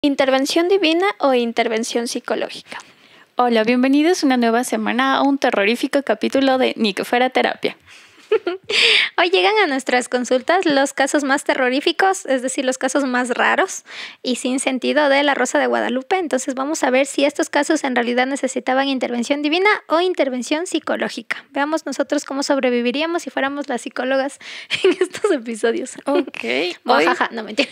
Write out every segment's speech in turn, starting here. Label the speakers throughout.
Speaker 1: ¿Intervención divina o intervención psicológica?
Speaker 2: Hola, bienvenidos una nueva semana a un terrorífico capítulo de Ni que fuera terapia.
Speaker 1: Hoy llegan a nuestras consultas los casos más terroríficos, es decir, los casos más raros y sin sentido de la Rosa de Guadalupe. Entonces vamos a ver si estos casos en realidad necesitaban intervención divina o intervención psicológica. Veamos nosotros cómo sobreviviríamos si fuéramos las psicólogas en estos episodios.
Speaker 2: Ok.
Speaker 1: Jaja, no mentira.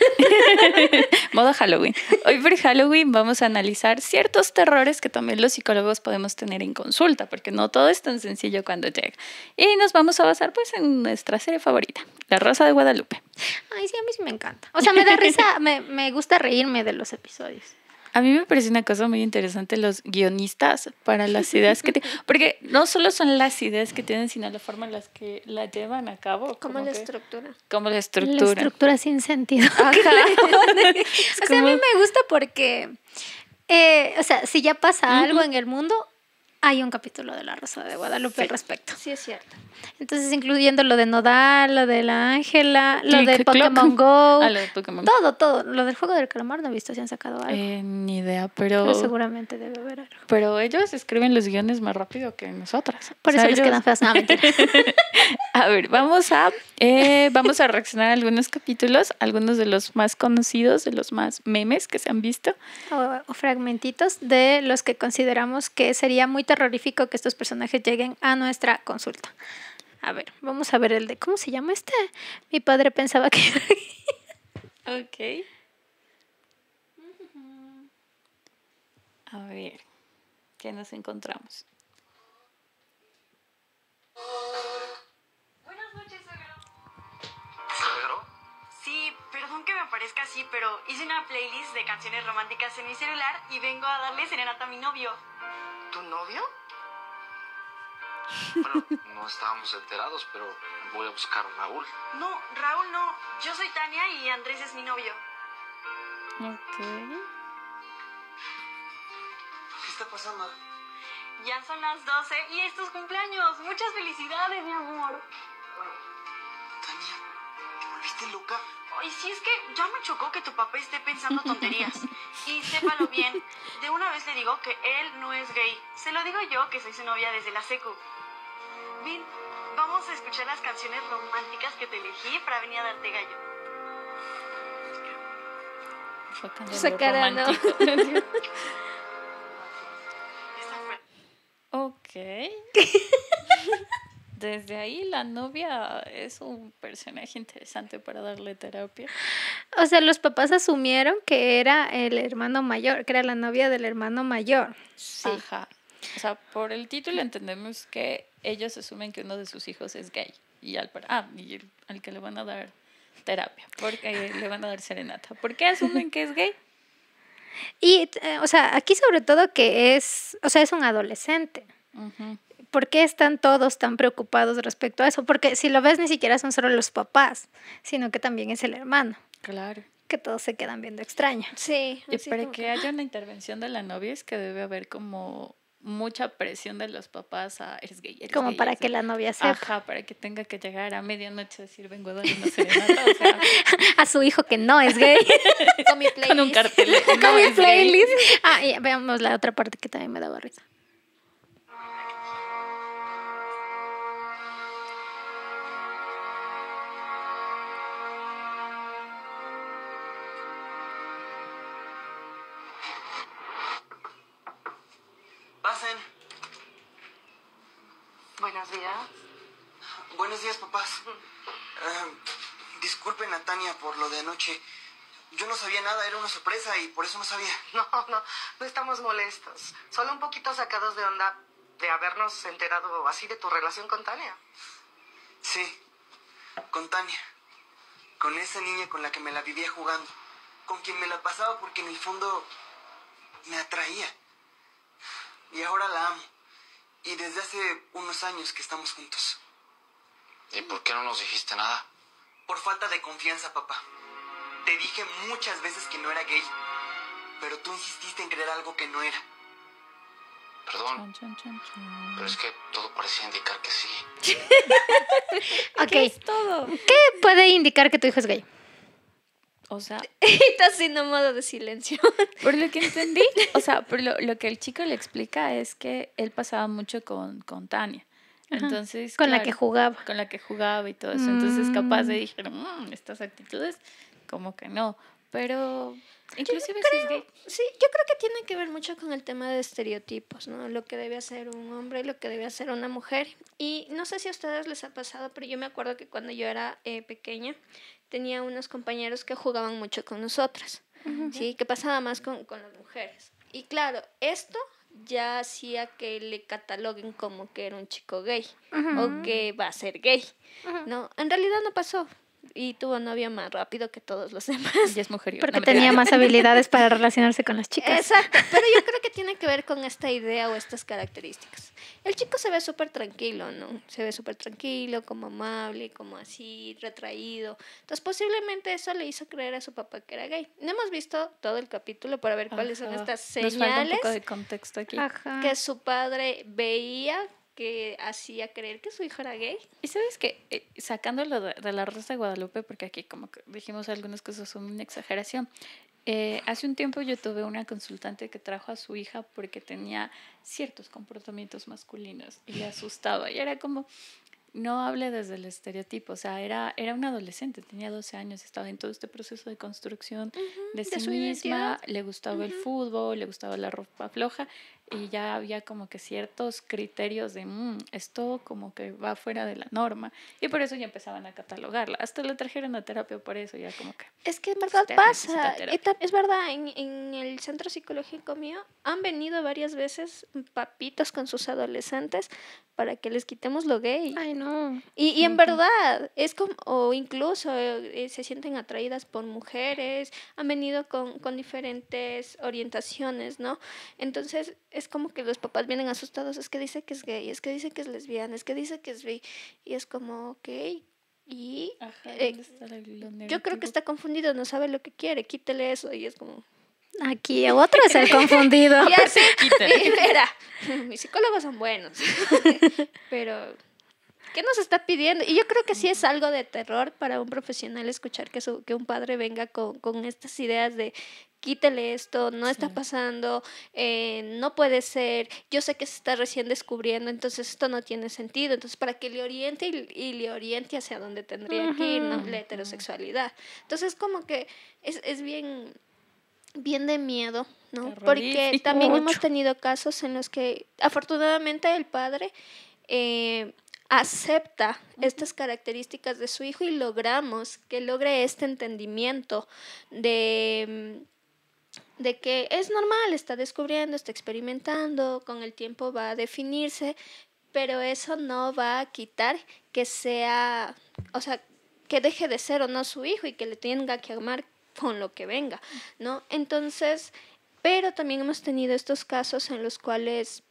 Speaker 2: Modo Halloween. Hoy por Halloween vamos a analizar ciertos terrores que también los psicólogos podemos tener en consulta, porque no todo es tan sencillo cuando llega. Y nos vamos a basar pues en nuestra serie favorita, La Rosa de Guadalupe.
Speaker 1: Ay, sí, a mí sí me encanta. O sea, me da risa, me gusta reírme de los episodios.
Speaker 2: A mí me parece una cosa muy interesante los guionistas para las ideas que tienen, porque no solo son las ideas que tienen, sino la forma en las que la llevan a cabo.
Speaker 1: Como la estructura.
Speaker 2: Como la estructura.
Speaker 1: La estructura sin sentido.
Speaker 2: Ajá.
Speaker 1: O sea, a mí me gusta porque, o sea, si ya pasa algo en el mundo, hay un capítulo de La Rosa de Guadalupe al respecto.
Speaker 3: Sí, es cierto.
Speaker 1: Entonces, incluyendo lo de Nodal, lo de la Ángela, lo de
Speaker 2: Click,
Speaker 1: Pokémon Go.
Speaker 2: Lo de Pokémon.
Speaker 1: Todo. Lo del juego del calamar no he visto si han sacado algo.
Speaker 2: Ni idea,
Speaker 1: Pero seguramente debe haber algo.
Speaker 2: Pero ellos escriben los guiones más rápido que nosotras.
Speaker 1: Por eso les quedan feas. No, mentira.
Speaker 2: A ver, vamos a reaccionar a algunos capítulos, algunos de los más conocidos, de los más memes que se han visto.
Speaker 1: O fragmentitos de los que consideramos que sería muy terrorífico que estos personajes lleguen a nuestra consulta. A ver, vamos a ver el de... ¿Cómo se llama este? Mi padre pensaba que...
Speaker 2: Ok. A ver, ¿qué nos encontramos?
Speaker 4: Buenas noches, suegro. ¿Suegro? Sí, perdón que me parezca así, pero hice una playlist de canciones románticas en mi celular y vengo a darle serenata a mi novio.
Speaker 5: ¿Tu novio? Bueno, no estábamos enterados, pero voy a buscar a Raúl.
Speaker 4: No, Raúl no. Yo soy Tania y Andrés es mi novio.
Speaker 2: Ok.
Speaker 5: ¿Qué está pasando?
Speaker 4: Ya son las 12 y es tu cumpleaños. Muchas felicidades, mi amor.
Speaker 5: Tania, ¿te volviste loca?
Speaker 4: Ay, sí, es que ya me chocó que tu papá esté pensando tonterías. Y sépalo bien, de una vez le digo que él no es gay. Se lo digo yo, que soy su novia desde la secu. Bien, vamos a escuchar las canciones románticas que te elegí para venir a darte gallo.
Speaker 1: Esa cara, ¿no?
Speaker 2: Ok. Desde ahí la novia es un personaje interesante para darle terapia.
Speaker 1: O sea, los papás asumieron que era el hermano mayor, que era la novia del hermano mayor.
Speaker 2: Sí. Ajá. O sea, por el título entendemos que ellos asumen que uno de sus hijos es gay. Y al que le van a dar terapia, porque le van a dar serenata. ¿Por qué asumen que es gay?
Speaker 1: Y, o sea, aquí sobre todo que es un adolescente.
Speaker 2: Uh-huh.
Speaker 1: ¿Por qué están todos tan preocupados respecto a eso? Porque si lo ves, ni siquiera son solo los papás, sino que también es el hermano.
Speaker 2: Claro.
Speaker 1: Que todos se quedan viendo extraño.
Speaker 3: Sí.
Speaker 2: Y para que haya una intervención de la novia es que debe haber como mucha presión de los papás a eres gay,
Speaker 1: como
Speaker 2: gay,
Speaker 1: para que la novia sepa.
Speaker 2: Ajá, para que tenga que llegar a medianoche a decir vengo a darle una serenata, o sea,
Speaker 1: a su hijo que no es gay.
Speaker 3: Con mi playlist.
Speaker 2: Con un cartel.
Speaker 1: Con mi playlist. Y veamos la otra parte que también me daba risa.
Speaker 5: Pasen.
Speaker 4: Buenos días.
Speaker 5: Buenos días, papás. Disculpen a Tania por lo de anoche. Yo no sabía nada, era una sorpresa y por eso no sabía.
Speaker 6: No estamos molestos. Solo un poquito sacados de onda de habernos enterado así de tu relación con Tania.
Speaker 5: Sí, con Tania. Con esa niña con la que me la vivía jugando. Con quien me la pasaba porque en el fondo me atraía. Y ahora la amo. Y desde hace unos años que estamos juntos.
Speaker 7: ¿Y por qué no nos dijiste nada?
Speaker 5: Por falta de confianza, papá. Te dije muchas veces que no era gay, pero tú insististe en creer algo que no era.
Speaker 7: Perdón, pero es que todo parecía indicar que sí.
Speaker 1: Ok.
Speaker 3: ¿Qué es todo?
Speaker 1: ¿Qué puede indicar que tu hijo es gay?
Speaker 2: O sea,
Speaker 1: Está haciendo modo de silencio.
Speaker 2: por lo que entendí, o sea, por lo que el chico le explica es que él pasaba mucho con Tania. Entonces,
Speaker 1: Con la
Speaker 2: claro,
Speaker 1: que jugaba.
Speaker 2: con la que jugaba y todo eso. Entonces, capaz de dijeron, estas actitudes, como que no. Pero, inclusive si es gay.
Speaker 1: Sí, yo creo que tiene que ver mucho con el tema de estereotipos, ¿no? Lo que debe hacer un hombre y lo que debe hacer una mujer. Y no sé si a ustedes les ha pasado, pero yo me acuerdo que cuando yo era pequeña, tenía unos compañeros que jugaban mucho con nosotras, ¿sí? Que pasaba más con las mujeres. Y claro, esto ya hacía que le cataloguen como que era un chico gay o que va a ser gay, ¿no? En realidad no pasó. Y tuvo novia más rápido que todos los demás.
Speaker 2: Y es mujer.
Speaker 1: Porque tenía más habilidades para relacionarse con las chicas. Exacto, pero yo creo que tiene que ver con esta idea o estas características. El chico se ve súper tranquilo, ¿no? Se ve súper tranquilo, como amable, como así, retraído. Entonces posiblemente eso le hizo creer a su papá que era gay. No hemos visto todo el capítulo para ver cuáles son estas señales.
Speaker 2: Nos falta un poco de contexto aquí.
Speaker 1: Que su padre veía que hacía creer que su hijo era gay.
Speaker 2: Y sabes que, sacándolo de la Rosa de Guadalupe, porque aquí como que dijimos algunas cosas son una exageración, hace un tiempo yo tuve una consultante que trajo a su hija porque tenía ciertos comportamientos masculinos y le asustaba. Y era como, no hable desde el estereotipo, o sea, era una adolescente, tenía 12 años, estaba en todo este proceso de construcción de sí
Speaker 1: su
Speaker 2: misma,
Speaker 1: identidad.
Speaker 2: le gustaba el fútbol, le gustaba la ropa floja y ya había como que ciertos criterios de esto como que va fuera de la norma y por eso ya empezaban a catalogarla, hasta la trajeron a terapia por eso, ya como que...
Speaker 1: Es que en verdad
Speaker 2: usted
Speaker 1: pasa,
Speaker 2: necesita terapia.
Speaker 1: es verdad, en el centro psicológico mío han venido varias veces papitos con sus adolescentes para que les quitemos lo gay.
Speaker 2: Ay, no.
Speaker 1: Y en verdad, es como, o incluso se sienten atraídas por mujeres, han venido con diferentes orientaciones, ¿no? Entonces, es como que los papás vienen asustados, es que dice que es gay, es que dice que es lesbiana, es que dice que es bi, y es como, ok, y
Speaker 2: Ajá, ¿dónde está lo
Speaker 1: yo
Speaker 2: negativo?
Speaker 1: creo que está confundido, no sabe lo que quiere, quítele eso, y es como...
Speaker 3: Aquí otro es el confundido.
Speaker 1: Ya sé,
Speaker 2: Quítale.
Speaker 1: mira, mis psicólogos son buenos, pero ¿qué nos está pidiendo? Y yo creo que sí es algo de terror para un profesional escuchar que un padre venga con estas ideas de quítele esto, no está pasando, no puede ser, yo sé que se está recién descubriendo, entonces esto no tiene sentido, entonces para que le oriente y le oriente hacia donde tendría que ir, ¿no? La heterosexualidad. Entonces como que es bien de miedo, ¿no? Porque
Speaker 2: Terrorífico.
Speaker 1: también hemos tenido casos en los que afortunadamente el padre acepta estas características de su hijo y logramos que logre este entendimiento de que es normal, está descubriendo, está experimentando, con el tiempo va a definirse, pero eso no va a quitar que sea, o sea, que deje de ser o no su hijo y que le tenga que amar con lo que venga, ¿no? Entonces, pero también hemos tenido estos casos en los cuales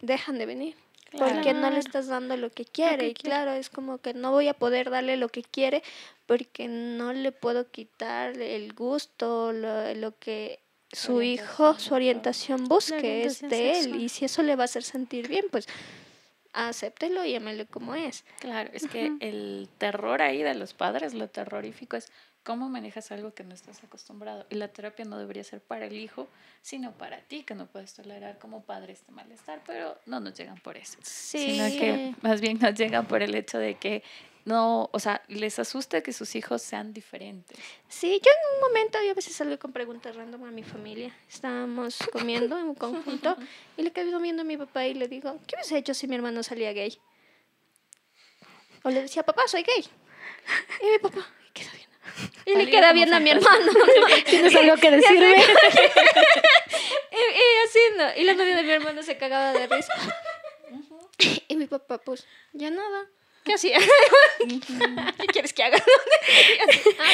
Speaker 1: dejan de venir. Porque no le estás dando lo que quiere. Y claro, es como que no voy a poder darle lo que quiere porque no le puedo quitar el gusto, lo que su hijo, su orientación busque es de él. Y si eso le va a hacer sentir bien, pues acéptelo y ámelo como es.
Speaker 2: Claro, es que el terror ahí de los padres, lo terrorífico es cómo manejas algo que no estás acostumbrado. Y la terapia no debería ser para el hijo, sino para ti, que no puedes tolerar como padre este malestar, pero no nos llegan por eso.
Speaker 1: Sí.
Speaker 2: Sino que más bien nos llegan por el hecho de que no, o sea, les asusta que sus hijos sean diferentes.
Speaker 1: Sí, yo en un momento, yo a veces salgo con preguntas random a mi familia. Estábamos comiendo en un conjunto y le quedo viendo a mi papá y le digo, ¿qué hubiese hecho si mi hermano salía gay? O le decía, papá, soy gay. Y mi papá queda viendo. Y le queda viendo a mi hermano.
Speaker 3: ¿Tienes algo que decirme?
Speaker 1: Y así, ¿no? Y la novia de mi hermano se cagaba de risa. Y mi papá, pues, ya nada. ¿Qué hacía? ¿Qué quieres que haga?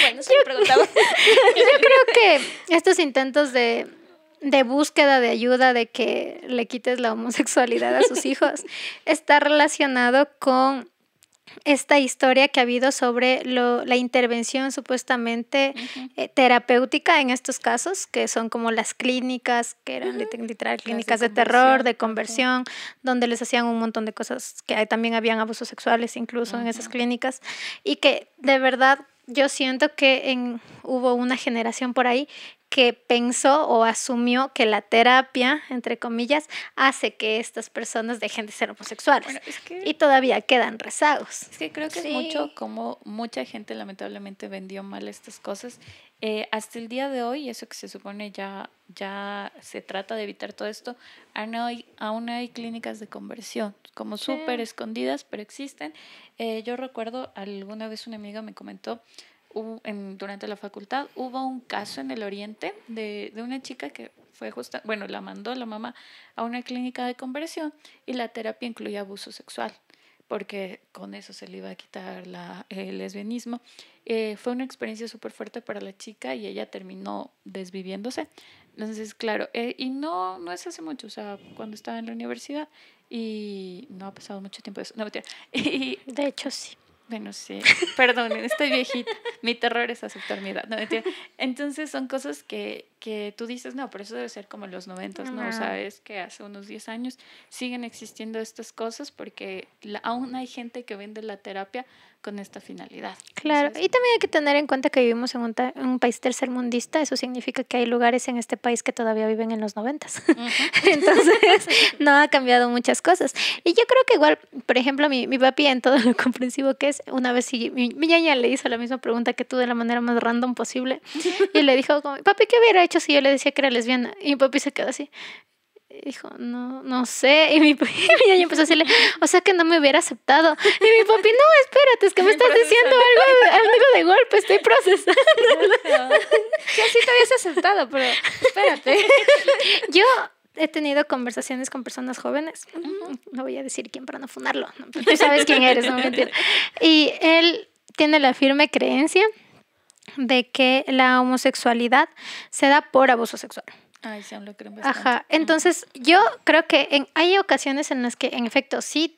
Speaker 1: Bueno, se me preguntaba.
Speaker 3: Yo creo que estos intentos de búsqueda de ayuda, de que le quites la homosexualidad a sus hijos, está relacionado con esta historia que ha habido sobre la intervención supuestamente terapéutica en estos casos, que son como las clínicas, que eran literal clínicas de terror, de conversión, donde les hacían un montón de cosas, que también habían abusos sexuales incluso en esas clínicas, y que de verdad yo siento que hubo una generación por ahí que pensó o asumió que la terapia, entre comillas, hace que estas personas dejen de ser homosexuales.
Speaker 2: Bueno, es que,
Speaker 3: y todavía quedan rezagos.
Speaker 2: es que creo que
Speaker 1: Sí.
Speaker 2: es mucho como mucha gente lamentablemente vendió mal estas cosas. Hasta el día de hoy, eso que se supone ya se trata de evitar todo esto, aún hay clínicas de conversión, como súper escondidas, pero existen. Yo recuerdo alguna vez una amiga me comentó, durante la facultad hubo un caso en el Oriente de una chica que fue la mandó la mamá a una clínica de conversión y la terapia incluía abuso sexual, porque con eso se le iba a quitar el lesbianismo. Fue una experiencia súper fuerte para la chica y ella terminó desviviéndose. Entonces, claro, y no es hace mucho, o sea, cuando estaba en la universidad y no ha pasado mucho tiempo de eso. No, mentira. Y,
Speaker 3: De hecho, sí.
Speaker 2: bueno, sí, perdonen, estoy viejita. Mi terror es aceptar mi edad. No, mentira. Entonces son cosas que tú dices, no, pero eso debe ser como los 90, ¿no? O sea, es que hace unos 10 años siguen existiendo estas cosas porque aún hay gente que vende la terapia con esta finalidad.
Speaker 3: Claro,
Speaker 2: Entonces,
Speaker 3: y también hay que tener en cuenta que vivimos en un país tercermundista, eso significa que hay lugares en este país que todavía viven en los 90. Entonces, no ha cambiado muchas cosas. Y yo creo que igual, por ejemplo, mi papi, en todo lo comprensivo que es, una vez mi ñaña le hizo la misma pregunta que tú de la manera más random posible, y le dijo como, papi, ¿qué hubiera hecho si yo le decía que era lesbiana? Y mi papi se quedó así. Dijo, no sé. Y mi ñaña empezó a decirle, o sea que no me hubiera aceptado. Y mi papi, no, espérate, es que me estás diciendo algo de golpe, estoy procesando.
Speaker 1: Sí, así te habías aceptado, pero espérate.
Speaker 3: Yo he tenido conversaciones con personas jóvenes. No voy a decir quién para no fundarlo. No, pero tú sabes quién eres, no mentira. Y él tiene la firme creencia de que la homosexualidad se da por abuso sexual.
Speaker 2: ay, sí, aún lo creen bastante.
Speaker 3: Ajá, entonces yo creo que hay ocasiones en las que en efecto sí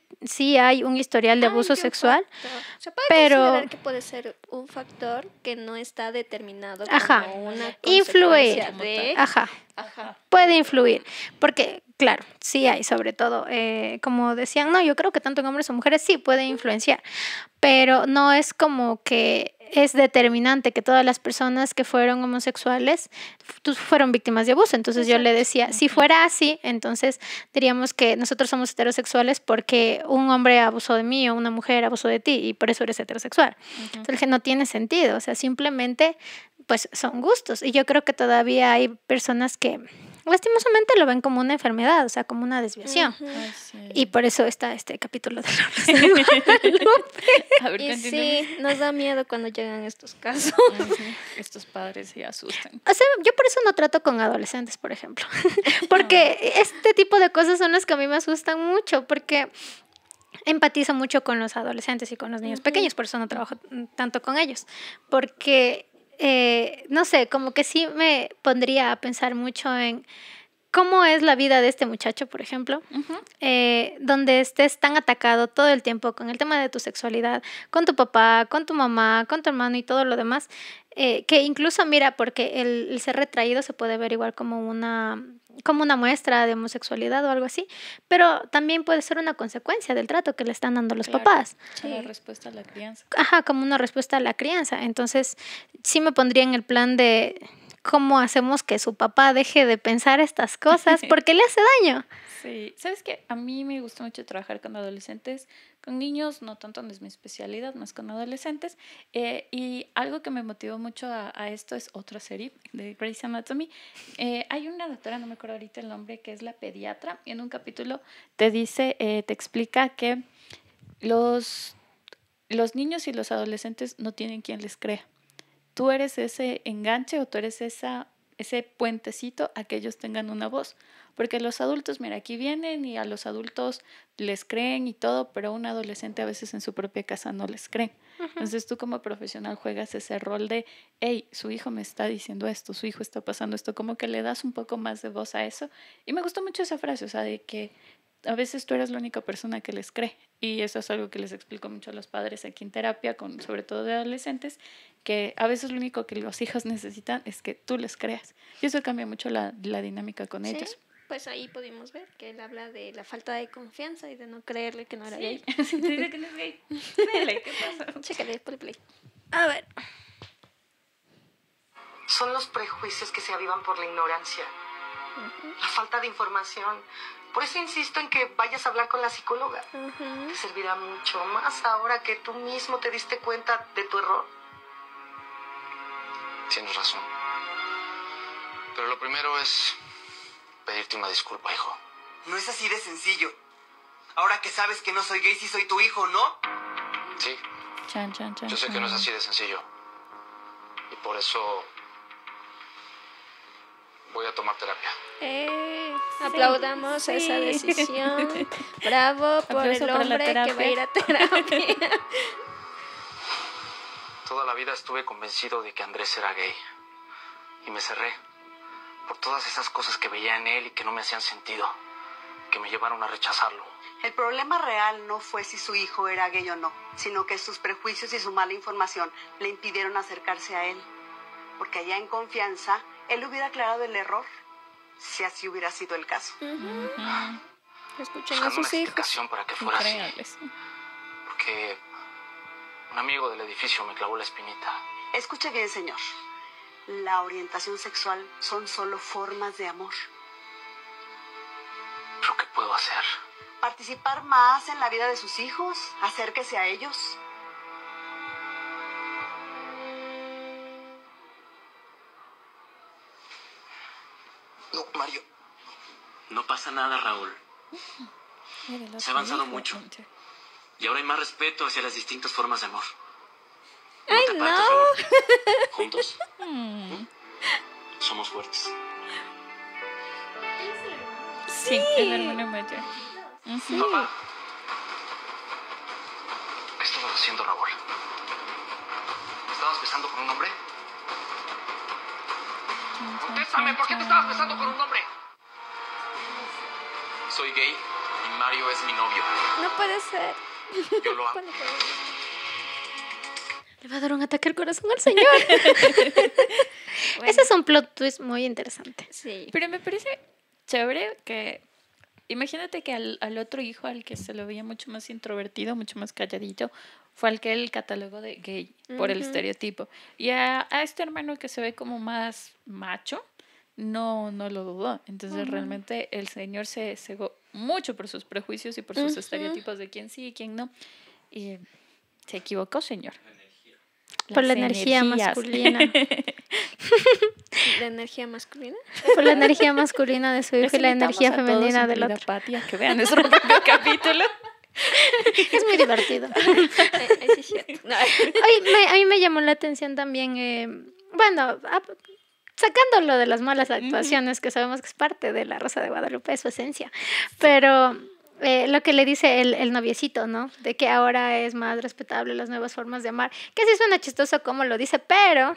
Speaker 3: hay un historial de abuso sexual.
Speaker 1: Se puede
Speaker 3: pero-
Speaker 1: considerar que puede ser un factor que no está determinado
Speaker 3: Ajá.
Speaker 1: como una
Speaker 3: Influir.
Speaker 1: consecuencia de...
Speaker 3: Ajá,
Speaker 1: Ajá.
Speaker 3: puede influir, porque claro, sí hay, sobre todo, como decían, no, yo creo que tanto en hombres o mujeres sí puede influenciar, pero no es como que es determinante que todas las personas que fueron homosexuales fueron víctimas de abuso. Entonces yo le decía, si fuera así, entonces diríamos que nosotros somos heterosexuales porque un hombre abusó de mí o una mujer abusó de ti y por eso eres heterosexual. Entonces que no tiene sentido, o sea, simplemente pues son gustos. Y yo creo que todavía hay personas que lastimosamente lo ven como una enfermedad, o sea, como una desviación.
Speaker 2: Ay, sí.
Speaker 3: Y por eso está este capítulo de la Rosa de Guadalupe.
Speaker 2: A ver,
Speaker 1: Y
Speaker 2: continúe.
Speaker 1: sí, nos da miedo cuando llegan estos casos.
Speaker 2: Ujú. Estos padres se asustan.
Speaker 3: O sea, yo por eso no trato con adolescentes, por ejemplo. Porque este tipo de cosas son las que a mí me asustan mucho, porque empatizo mucho con los adolescentes y con los niños pequeños, por eso no trabajo tanto con ellos. Porque, no sé, como que sí me pondría a pensar mucho en cómo es la vida de este muchacho, por ejemplo, donde estés tan atacado todo el tiempo con el tema de tu sexualidad, con tu papá, con tu mamá, con tu hermano y todo lo demás, que incluso, mira, porque el ser retraído se puede ver igual como una muestra de homosexualidad o algo así, pero también puede ser una consecuencia del trato que le están dando los
Speaker 2: Claro.
Speaker 3: papás.
Speaker 2: La respuesta a la crianza.
Speaker 3: Ajá, como una respuesta a la crianza. Entonces, sí me pondría en el plan de cómo hacemos que su papá deje de pensar estas cosas porque le hace daño.
Speaker 2: Sí, ¿sabes qué? A mí me gusta mucho trabajar con adolescentes, con niños, no tanto, no es mi especialidad, más con adolescentes. Y algo que me motivó mucho a esto es otra serie de Grey's Anatomy. Hay una doctora, no me acuerdo ahorita el nombre, que es la pediatra, y en un capítulo te dice, te explica que los niños y los adolescentes no tienen quien les crea. Tú eres ese enganche o tú eres ese puentecito a que ellos tengan una voz. Porque los adultos, mira, aquí vienen y a los adultos les creen y todo, pero a un adolescente a veces en su propia casa no les creen. Entonces tú como profesional juegas ese rol de, hey, su hijo me está diciendo esto, su hijo está pasando esto, como que le das un poco más de voz a eso. Y me gustó mucho esa frase, o sea, de que a veces tú eres la única persona que les cree. Y eso es algo que les explico mucho a los padres aquí en terapia, sobre todo de adolescentes, que a veces lo único que los hijos necesitan es que tú les creas. Y eso cambia mucho la dinámica con ellos.
Speaker 1: Pues ahí pudimos ver que él habla de la falta de confianza y de no creerle que no era gay.
Speaker 2: Sí, dice que no es gay. Créele, ¿qué pasa?
Speaker 1: Chécale, ponle play.
Speaker 3: A ver.
Speaker 6: Son los prejuicios que se avivan por la ignorancia, la falta de información. Por eso insisto en que vayas a hablar con la psicóloga. Te servirá mucho más ahora que tú mismo te diste cuenta de tu error.
Speaker 7: Tienes razón. Pero lo primero es pedirte una disculpa, hijo.
Speaker 5: No es así de sencillo. Ahora que sabes que no soy gay, sí soy tu hijo, ¿no?
Speaker 7: Sí,
Speaker 2: Chan, chan, chan,
Speaker 7: yo sé que no es así de sencillo. Y por eso voy a tomar terapia.
Speaker 3: Aplaudamos esa decisión. Bravo por
Speaker 2: Aplauso
Speaker 3: el
Speaker 2: para la
Speaker 3: hombre que va a ir a terapia.
Speaker 7: Toda la vida estuve convencido de que Andrés era gay. Y me cerré por todas esas cosas que veía en él y que no me hacían sentido, que me llevaron a rechazarlo.
Speaker 4: El problema real no fue si su hijo era gay o no, sino que sus prejuicios y su mala información le impidieron acercarse a él. Porque allá en confianza, él hubiera aclarado el error, si así hubiera sido el caso.
Speaker 3: Escuchen a
Speaker 7: Buscando una
Speaker 3: sus hijos.
Speaker 7: explicación para que fuera así.
Speaker 2: Increíbles.
Speaker 7: Porque un amigo del edificio me clavó la espinita.
Speaker 4: Escuche bien, señor. La orientación sexual son solo formas de amor.
Speaker 7: ¿Pero qué puedo hacer?
Speaker 4: Participar más en la vida de sus hijos, acérquese a ellos.
Speaker 5: No, Mario. No pasa nada, Raúl. Se ha avanzado mucho. Y ahora hay más respeto hacia las distintas formas de amor. No te apartes, Raúl. Juntos. Somos fuertes.
Speaker 2: Sí, el hermano mayor.
Speaker 7: Papá. ¿Qué estabas haciendo, Raúl? ¿Estabas besando con un hombre? Contéstame, ¿por qué te estabas besando con un hombre? Soy gay y Mario es mi novio.
Speaker 3: No puede ser.
Speaker 7: Yo lo amo.
Speaker 3: Le va a dar un ataque al corazón al señor. Ese es un plot twist muy interesante.
Speaker 1: Sí.
Speaker 2: Pero me parece chévere que, imagínate que al otro hijo, al que se lo veía mucho más introvertido, mucho más calladito, fue al que él catalogó de gay por el estereotipo. Y a este hermano que se ve como más macho, no lo dudó. Entonces realmente el señor se cegó mucho por sus prejuicios y por sus estereotipos de quién sí y quién no. Y se equivocó, señor.
Speaker 3: Por la
Speaker 2: Las
Speaker 3: energía
Speaker 2: energías.
Speaker 3: masculina.
Speaker 1: ¿La energía masculina?
Speaker 3: Por la energía masculina de su hijo
Speaker 2: Les
Speaker 3: y la
Speaker 2: invitamos
Speaker 3: energía
Speaker 2: a todos,
Speaker 3: femenina del
Speaker 2: incluida
Speaker 3: otro.
Speaker 2: Pati, a que vean nuestro propio capítulo.
Speaker 3: Es muy divertido.
Speaker 1: Sí, es cierto. No.
Speaker 3: Oye, a mí me llamó la atención también, sacando lo de las malas actuaciones, que sabemos que es parte de La Rosa de Guadalupe, es su esencia, pero lo que le dice el noviecito, ¿no? De que ahora es más respetable las nuevas formas de amar, que sí suena chistoso como lo dice, pero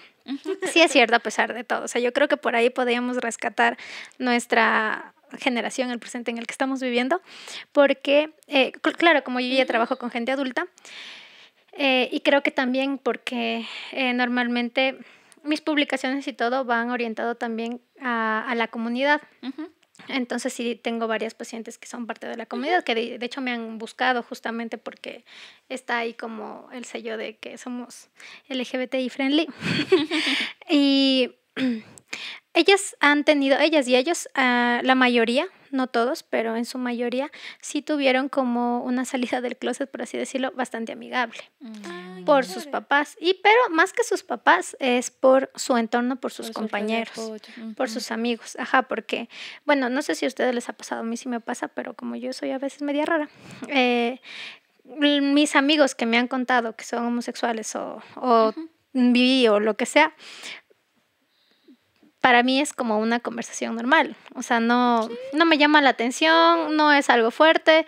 Speaker 3: sí es cierto a pesar de todo. O sea, yo creo que por ahí podríamos rescatar nuestra generación, el presente en el que estamos viviendo, porque, claro, como yo ya trabajo con gente adulta, y creo que también porque normalmente mis publicaciones y todo van orientado también a la comunidad. Entonces sí tengo varias pacientes que son parte de la comunidad, que de hecho me han buscado justamente porque está ahí como el sello de que somos LGBTI friendly. Y ellas y ellos, la mayoría, no todos, pero en su mayoría, sí tuvieron como una salida del closet, por así decirlo, bastante amigable. Por sus papás. Pero más que sus papás, es por su entorno, por sus compañeros, por sus amigos. Ajá, porque, bueno, no sé si a ustedes les ha pasado, a mí sí me pasa, pero como yo soy a veces media rara, mis amigos que me han contado que son homosexuales o bi o lo que sea, para mí es como una conversación normal. O sea, no me llama la atención, no es algo fuerte.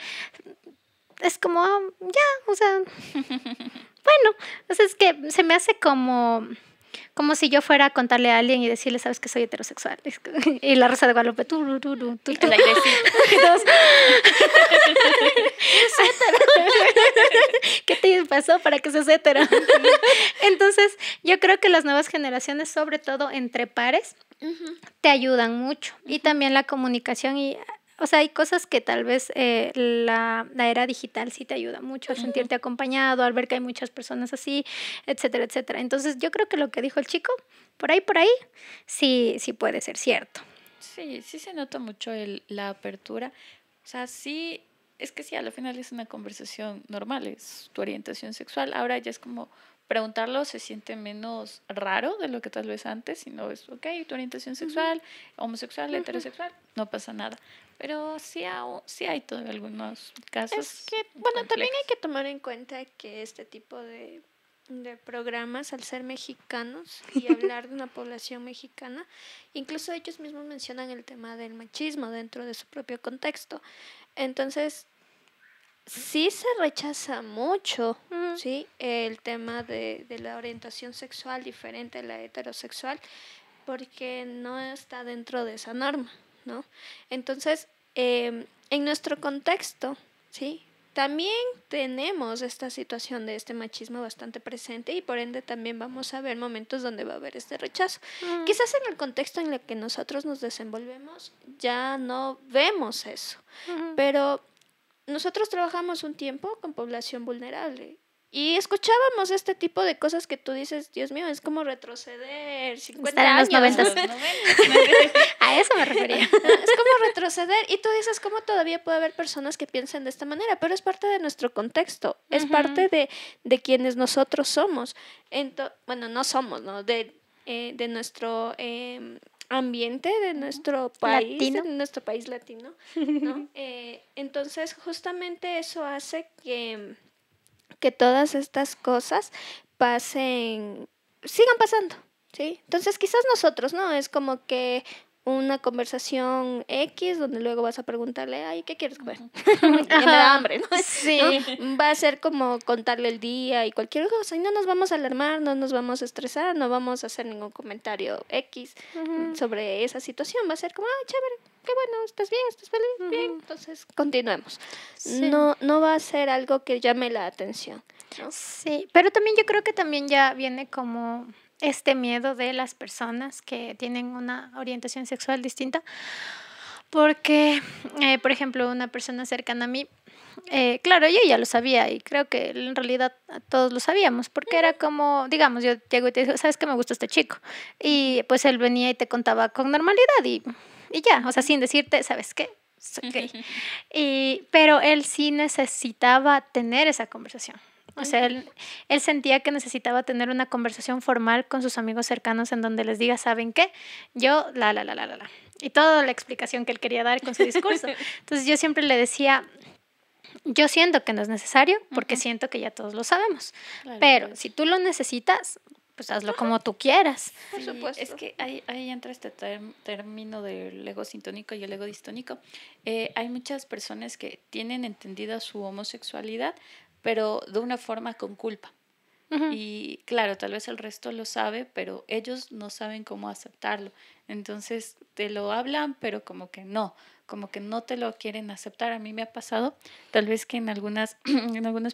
Speaker 3: Es como, ya, o sea, bueno, o sea, es que se me hace como si yo fuera a contarle a alguien y decirle, sabes que soy heterosexual. Y La Rosa de Guadalupe, tú.
Speaker 2: El airecito.
Speaker 3: ¿Qué te pasó para que seas hetero? Entonces, yo creo que las nuevas generaciones, sobre todo entre pares, te ayudan mucho. Y también la comunicación y o sea, hay cosas que tal vez la era digital sí te ayuda mucho a sentirte acompañado, al ver que hay muchas personas así, etcétera, etcétera. Entonces, yo creo que lo que dijo el chico, por ahí, sí puede ser cierto.
Speaker 2: Sí, sí se nota mucho la apertura. O sea, sí, es que sí, al final es una conversación normal, es tu orientación sexual. Ahora ya es como preguntarlo se siente menos raro de lo que tal vez antes, sino es, ok, tu orientación sexual, homosexual, heterosexual, no pasa nada. Pero sí hay todavía algunos casos.
Speaker 1: Es que, bueno, también hay
Speaker 2: complejos.
Speaker 1: que tomar en cuenta que este tipo de programas, al ser mexicanos y hablar de una población mexicana, incluso ellos mismos mencionan el tema del machismo dentro de su propio contexto. Entonces, sí se rechaza mucho, ¿sí? El tema de la orientación sexual diferente a la heterosexual, porque no está dentro de esa norma, ¿no? Entonces, en nuestro contexto, ¿sí? También tenemos esta situación de este machismo bastante presente y por ende también vamos a ver momentos donde va a haber este rechazo. Quizás en el contexto en el que nosotros nos desenvolvemos ya no vemos eso, pero nosotros trabajamos un tiempo con población vulnerable y escuchábamos este tipo de cosas que tú dices, Dios mío, es como retroceder 50
Speaker 3: Estar en los
Speaker 1: años.
Speaker 3: 90s. A eso me refería.
Speaker 1: Es como retroceder y tú dices, ¿cómo todavía puede haber personas que piensen de esta manera? Pero es parte de nuestro contexto, es parte de quienes nosotros somos. Bueno, no somos, ¿no? De nuestro ambiente, de nuestro país,
Speaker 3: Latino.
Speaker 1: de nuestro país latino, ¿no? Entonces, justamente eso hace que todas estas cosas sigan pasando, ¿sí? Entonces, quizás nosotros, ¿no? Es como que una conversación X donde luego vas a preguntarle, ay, ¿qué quieres comer? Ya me da hambre, ¿no?
Speaker 3: Sí.
Speaker 1: ¿No? Va a ser como contarle el día y cualquier cosa y no nos vamos a alarmar, no nos vamos a estresar, no vamos a hacer ningún comentario X sobre esa situación. Va a ser como, ah, chévere, qué bueno, estás bien, estás feliz, bien. Entonces, continuemos.
Speaker 3: Sí.
Speaker 1: No va a ser algo que llame la atención, ¿no?
Speaker 3: Sí, pero también yo creo que también ya viene como este miedo de las personas que tienen una orientación sexual distinta, porque, por ejemplo, una persona cercana a mí, claro, yo ya lo sabía y creo que en realidad todos lo sabíamos, porque era como, digamos, yo llego y te digo, ¿sabes qué me gusta este chico? Y pues él venía y te contaba con normalidad y ya, o sea, sin decirte, ¿sabes qué? Soy gay. Pero él sí necesitaba tener esa conversación. O sea, él sentía que necesitaba tener una conversación formal con sus amigos cercanos en donde les diga, ¿saben qué? Yo, la. Y toda la explicación que él quería dar con su discurso. Entonces yo siempre le decía, yo siento que no es necesario porque siento que ya todos lo sabemos.
Speaker 2: Claro,
Speaker 3: Pero
Speaker 2: claro.
Speaker 3: si tú lo necesitas, pues hazlo como tú quieras.
Speaker 1: Por
Speaker 2: Sí,
Speaker 1: supuesto.
Speaker 2: es que ahí entra este término del ego sintónico y el ego distónico. Hay muchas personas que tienen entendida su homosexualidad, pero de una forma con culpa. Y claro, tal vez el resto lo sabe, pero ellos no saben cómo aceptarlo. Entonces te lo hablan, pero como que no te lo quieren aceptar. A mí me ha pasado, tal vez que en algunas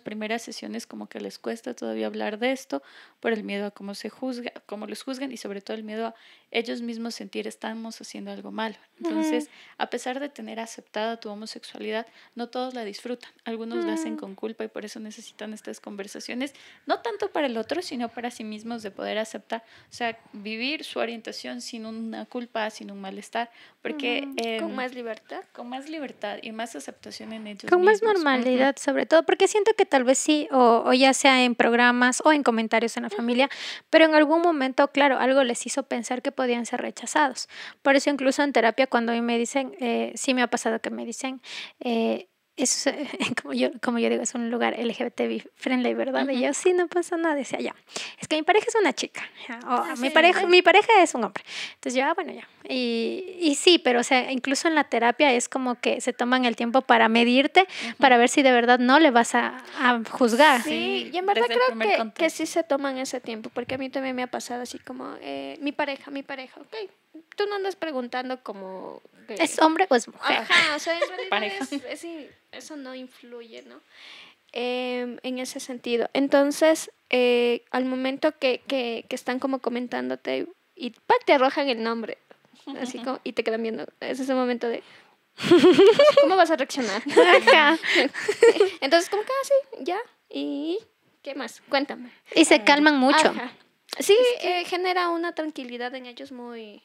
Speaker 2: primeras sesiones como que les cuesta todavía hablar de esto por el miedo a cómo se juzga, cómo los juzgan y sobre todo el miedo a ellos mismos sentir estamos haciendo algo malo. Entonces, a pesar de tener aceptada tu homosexualidad, no todos la disfrutan. Algunos la hacen con culpa y por eso necesitan estas conversaciones, no tanto para el otro, sino para sí mismos de poder aceptar, o sea, vivir su orientación sin una culpa, sin un malestar, porque
Speaker 1: Con más libertad.
Speaker 2: con más libertad y más aceptación en ellos
Speaker 3: Con más
Speaker 2: mismos.
Speaker 3: normalidad, sobre todo, porque siento que tal vez sí, o ya sea en programas o en comentarios en la familia, pero en algún momento, claro, algo les hizo pensar que podían ser rechazados. Por eso incluso en terapia cuando a mí me dicen, sí me ha pasado que me dicen, es, como yo digo, es un lugar LGBT friendly, ¿verdad? Y yo, sí, no pasa nada. Decía, ya, es que mi pareja es una chica, o mi pareja es un hombre. Entonces yo, bueno, ya. Y sí, pero o sea, incluso en la terapia es como que se toman el tiempo para medirte, para ver si de verdad no le vas a juzgar.
Speaker 1: Sí,
Speaker 2: Sí,
Speaker 1: y en verdad
Speaker 2: desde el primer
Speaker 1: creo que
Speaker 2: contacto.
Speaker 1: sí se toman ese tiempo, porque a mí también me ha pasado así como, mi pareja, ok, tú no andas preguntando como...
Speaker 3: ¿Es hombre o es mujer?
Speaker 1: Ajá, o sea, en realidad
Speaker 2: Pareja.
Speaker 1: eso no influye, ¿no? En ese sentido. Entonces, al momento que están como comentándote y ¡pac! Te arrojan el nombre, así como, y te quedan viendo, es ese momento de,
Speaker 3: ¿Cómo vas a reaccionar?
Speaker 1: Ajá.
Speaker 3: Entonces, como que así, ya. ¿Y qué más? Cuéntame.
Speaker 1: Y se calman mucho.
Speaker 3: Ajá. Sí, genera una tranquilidad en ellos muy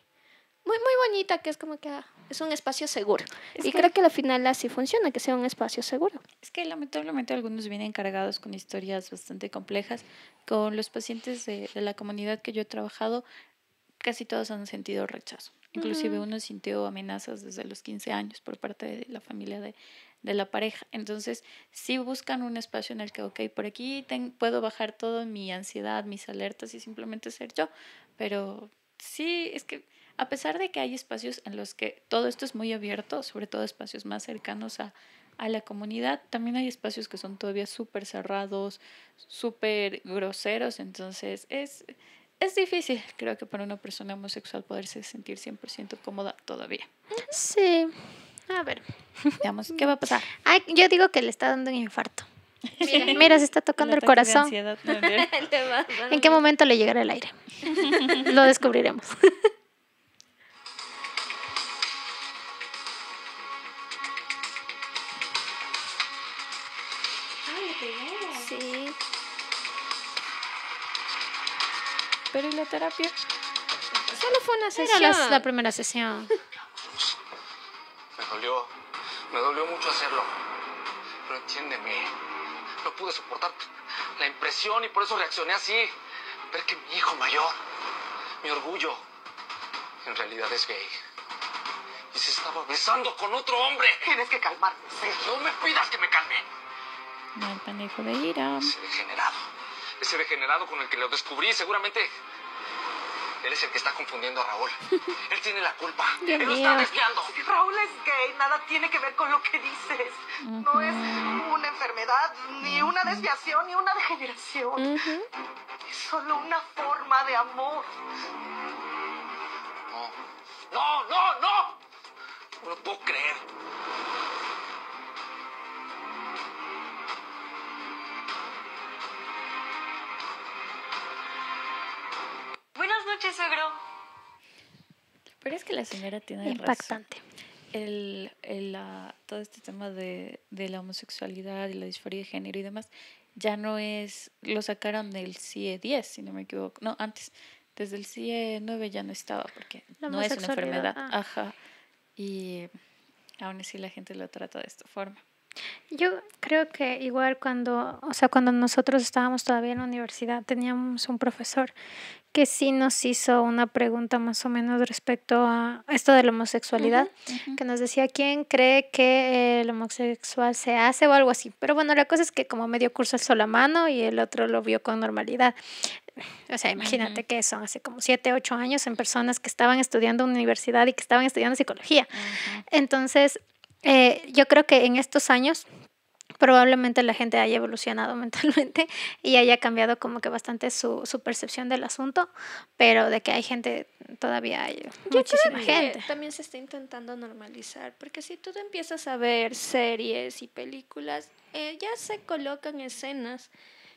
Speaker 3: bonita, que es como que es un espacio seguro. Y creo que al final así funciona, que sea un espacio seguro.
Speaker 2: Es que lamentablemente algunos vienen cargados con historias bastante complejas. Con los pacientes de la comunidad que yo he trabajado, casi todos han sentido rechazo. Inclusive uno sintió amenazas desde los 15 años por parte de la familia de la pareja. Entonces, sí buscan un espacio en el que, ok, por aquí puedo bajar toda mi ansiedad, mis alertas y simplemente ser yo. Pero sí, es que a pesar de que hay espacios en los que todo esto es muy abierto, sobre todo espacios más cercanos a la comunidad, también hay espacios que son todavía súper cerrados, súper groseros. Entonces, es difícil, creo que para una persona homosexual poderse sentir 100% cómoda todavía.
Speaker 1: Sí. A ver.
Speaker 2: Veamos, ¿qué va a pasar?
Speaker 1: Ay, yo digo que le está dando un infarto. Mira, se está tocando el corazón. ¿En qué momento le llegará el aire? Lo descubriremos.
Speaker 3: Sí.
Speaker 2: Pero ¿y la terapia?
Speaker 3: Solo fue una sesión.
Speaker 1: Era la primera sesión.
Speaker 7: Me dolió mucho hacerlo. Pero entiéndeme, no pude soportar la impresión y por eso reaccioné así. Ver que mi hijo mayor, mi orgullo, en realidad es gay. Y se estaba besando con otro hombre.
Speaker 6: Tienes que calmarte, Sergio.
Speaker 7: No me pidas que me calme.
Speaker 2: No, el manejo de ira.
Speaker 7: Ese degenerado con el que lo descubrí, seguramente él es el que está confundiendo a Raúl. Él tiene la culpa. Él lo está desviando.
Speaker 6: Raúl es gay, nada tiene que ver con lo que dices. No es una enfermedad, ni una desviación, ni una degeneración. Es solo una forma de amor.
Speaker 7: No. No lo puedo creer.
Speaker 4: Buenas noches, suegro.
Speaker 2: Pero es que la señora tiene
Speaker 1: Impactante.
Speaker 2: razón. Todo este tema de la homosexualidad y la disforia de género y demás, ya no es, lo sacaron del CIE 10, si no me equivoco. No, antes, desde el CIE 9 ya no estaba, porque no es una enfermedad. Ajá. Y aún así la gente lo trata de esta forma.
Speaker 1: Yo creo que igual cuando nosotros estábamos todavía en la universidad, teníamos un profesor que sí nos hizo una pregunta más o menos respecto a esto de la homosexualidad, que nos decía quién cree que el homosexual se hace o algo así. Pero bueno, la cosa es que como medio curso alzó la mano y el otro lo vio con normalidad. O sea, imagínate que son hace como 7, 8 años en personas que estaban estudiando en universidad y que estaban estudiando psicología. Entonces, yo creo que en estos años probablemente la gente haya evolucionado mentalmente y haya cambiado como que bastante su percepción del asunto, pero de que hay gente, todavía hay muchísima gente.
Speaker 3: También se está intentando normalizar, porque si tú empiezas a ver series y películas, ya se colocan escenas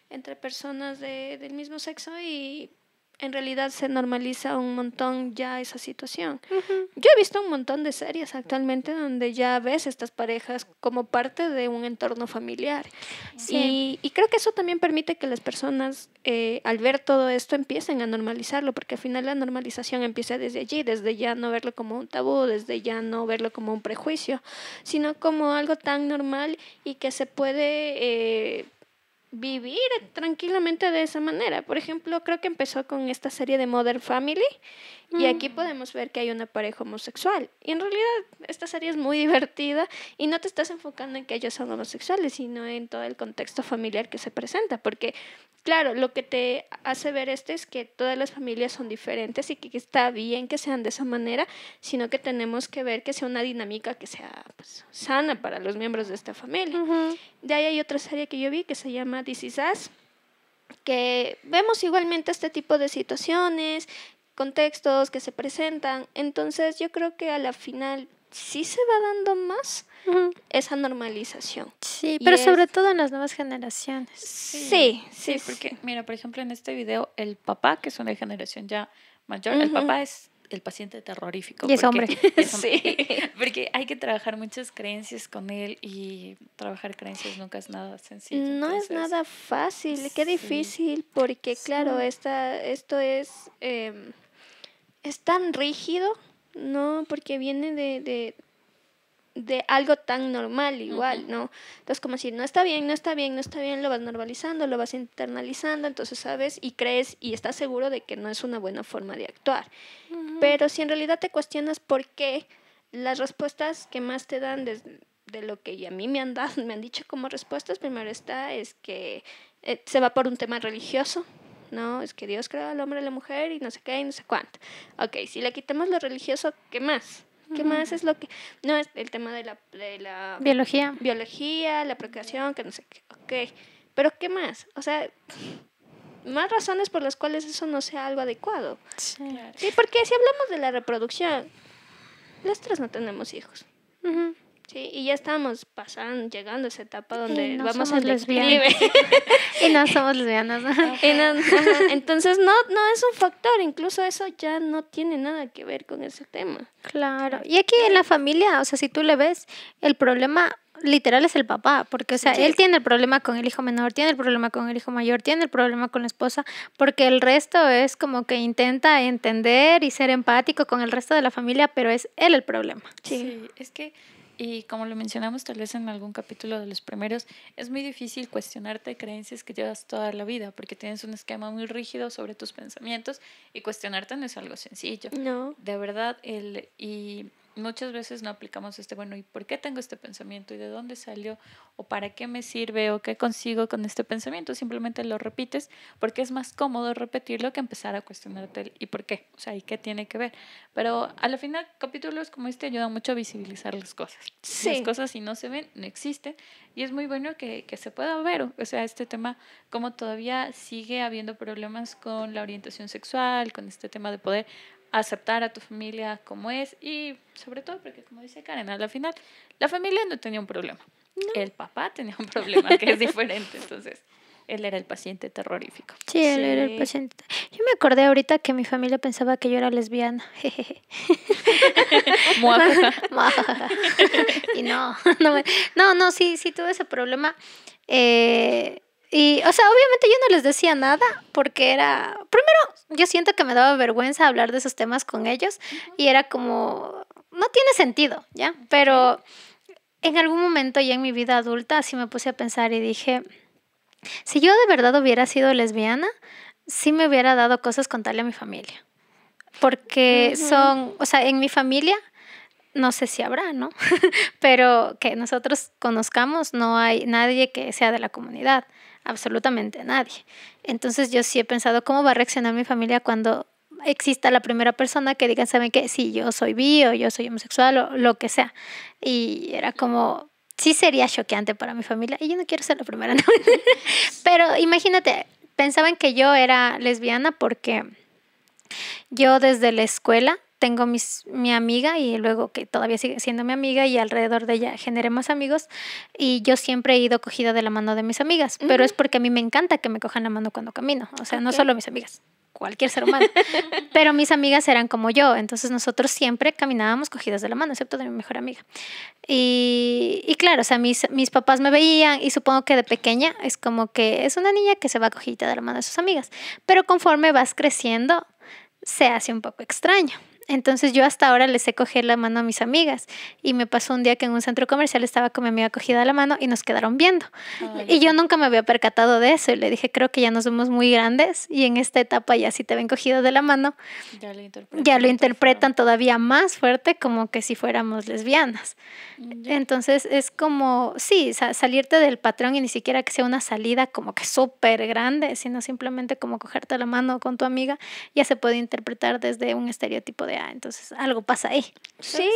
Speaker 3: entre personas del mismo sexo y en realidad se normaliza un montón ya esa situación. Yo he visto un montón de series actualmente donde ya ves estas parejas como parte de un entorno familiar. Sí. Y creo que eso también permite que las personas, al ver todo esto, empiecen a normalizarlo, porque al final la normalización empieza desde allí, desde ya no verlo como un tabú, desde ya no verlo como un prejuicio, sino como algo tan normal y que se puede vivir tranquilamente de esa manera. Por ejemplo, creo que empezó con esta serie de Modern Family y aquí podemos ver que hay una pareja homosexual. Y en realidad esta serie es muy divertida y no te estás enfocando en que ellos son homosexuales, sino en todo el contexto familiar que se presenta. Porque, claro, lo que te hace ver es que todas las familias son diferentes y que está bien que sean de esa manera, sino que tenemos que ver que sea una dinámica que sea pues, sana para los miembros de esta familia. De ahí hay otra serie que yo vi que se llama This Is Us, que vemos igualmente este tipo de situaciones, contextos que se presentan. Entonces yo creo que a la final sí se va dando más esa normalización.
Speaker 1: Sí, pero sobre todo en las nuevas generaciones.
Speaker 2: Sí, porque mira, por ejemplo, en este video el papá, que es una generación ya mayor, el papá es el paciente terrorífico.
Speaker 3: Y es hombre.
Speaker 2: Sí. Porque hay que trabajar muchas creencias con él y trabajar creencias nunca es nada sencillo.
Speaker 8: No
Speaker 2: entonces,
Speaker 8: es nada fácil, qué difícil, porque claro, esto es tan rígido, ¿no? Porque viene de algo tan normal igual, ¿no? Entonces como si no está bien, no está bien, no está bien, lo vas normalizando, lo vas internalizando, entonces sabes y crees y estás seguro de que no es una buena forma de actuar. Pero si en realidad te cuestionas por qué, las respuestas que más te dan de lo que a mí me han dado, me han dicho como respuestas, primero es que se va por un tema religioso, ¿no? Es que Dios creó al hombre y a la mujer y no sé qué y no sé cuánto. Ok, si le quitamos lo religioso, ¿qué más? ¿Qué más es lo que...? No, es el tema de la biología, la procreación, que no sé qué. Ok, pero ¿qué más? O sea, más razones por las cuales eso no sea algo adecuado.
Speaker 3: Sí.
Speaker 2: claro.
Speaker 8: Sí, porque si hablamos de la reproducción, las tres no tenemos hijos.
Speaker 3: Ujú.
Speaker 8: Sí, y ya estamos llegando a esa etapa donde
Speaker 3: Y no
Speaker 8: vamos
Speaker 3: somos
Speaker 8: en
Speaker 3: lesbianas.
Speaker 8: declive.
Speaker 3: Y no somos lesbianas.
Speaker 8: Entonces no es un factor, incluso eso ya no tiene nada que ver con ese tema.
Speaker 3: Claro. Y aquí en la familia, o sea, si tú le ves, el problema literal es el papá, porque, o sea, él tiene el problema con el hijo menor, tiene el problema con el hijo mayor, tiene el problema con la esposa, porque el resto es como que intenta entender y ser empático con el resto de la familia, pero es él el problema.
Speaker 2: Sí, es que, y como lo mencionamos tal vez en algún capítulo de los primeros, es muy difícil cuestionarte creencias que llevas toda la vida, porque tienes un esquema muy rígido sobre tus pensamientos y cuestionarte no es algo sencillo.
Speaker 8: No.
Speaker 2: De verdad, y muchas veces no aplicamos bueno, ¿y por qué tengo este pensamiento? ¿Y de dónde salió? ¿O para qué me sirve? ¿O qué consigo con este pensamiento? Simplemente lo repites porque es más cómodo repetirlo que empezar a cuestionarte el ¿y por qué? O sea, ¿y qué tiene que ver? Pero a la final, capítulos como este ayudan mucho a visibilizar las cosas.
Speaker 8: Sí.
Speaker 2: Las cosas si no se ven, no existen. Y es muy bueno que se pueda ver. O sea, este tema, como todavía sigue habiendo problemas con la orientación sexual, con este tema de poder aceptar a tu familia como es y sobre todo porque como dice Karen, a la final la familia no tenía un problema, el papá tenía un problema que es diferente, entonces él era el paciente terrorífico.
Speaker 3: Sí, él era el paciente. Yo me acordé ahorita que mi familia pensaba que yo era lesbiana. Y no, sí tuve ese problema. Y, o sea, obviamente yo no les decía nada porque era... Primero, yo siento que me daba vergüenza hablar de esos temas con ellos y era como... No tiene sentido, ¿ya? Pero en algún momento ya en mi vida adulta así me puse a pensar y dije... Si yo de verdad hubiera sido lesbiana, sí me hubiera dado cosas contarle a mi familia. Porque son... O sea, en mi familia... No sé si habrá, ¿no? Pero que nosotros conozcamos, no hay nadie que sea de la comunidad, absolutamente nadie. Entonces yo sí he pensado cómo va a reaccionar mi familia cuando exista la primera persona que diga, ¿saben qué? Sí, yo soy bi o yo soy homosexual o lo que sea. Y era como, sí sería choqueante para mi familia y yo no quiero ser la primera, ¿no? Pero imagínate, pensaban que yo era lesbiana porque yo desde la escuela tengo mi amiga y luego que todavía sigue siendo mi amiga y alrededor de ella generé más amigos y yo siempre he ido cogida de la mano de mis amigas, pero es porque a mí me encanta que me cojan la mano cuando camino, o sea, no solo mis amigas, cualquier ser humano, pero mis amigas eran como yo, entonces nosotros siempre caminábamos cogidas de la mano, excepto de mi mejor amiga. Y claro, o sea, mis papás me veían y supongo que de pequeña es como que es una niña que se va cogida de la mano de sus amigas, pero conforme vas creciendo se hace un poco extraño. Entonces yo hasta ahora les sé coger la mano a mis amigas y me pasó un día que en un centro comercial estaba con mi amiga cogida de la mano y nos quedaron viendo. Y yo nunca me había percatado de eso y le dije, creo que ya nos vemos muy grandes y en esta etapa ya si te ven cogido de la mano, ya lo interpretan todavía más fuerte como que si fuéramos lesbianas. Entonces es como, sí, salirte del patrón y ni siquiera que sea una salida como que súper grande, sino simplemente como cogerte la mano con tu amiga, ya se puede interpretar desde un estereotipo de, entonces algo pasa ahí.
Speaker 8: Sí,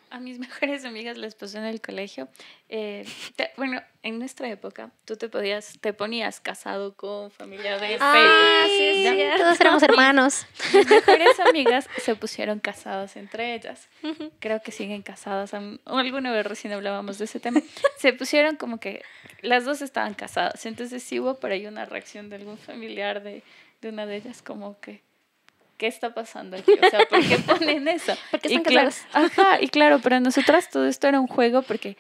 Speaker 2: a mis mejores amigas les pasó en el colegio. Bueno, en nuestra época tú te ponías casado con familia de Facebook.
Speaker 3: Sí, todos éramos hermanos.
Speaker 2: Mis mejores amigas se pusieron casadas entre ellas. Creo que siguen casadas. Alguna vez recién hablábamos de ese tema. Se pusieron como que las dos estaban casadas. Entonces sí hubo por ahí una reacción de algún familiar de una de ellas como que ¿qué está pasando aquí? O sea, ¿por qué ponen eso?
Speaker 8: Porque
Speaker 2: Y
Speaker 8: están
Speaker 2: claro,
Speaker 8: casados.
Speaker 2: ajá, y claro, para nosotras todo esto era un juego porque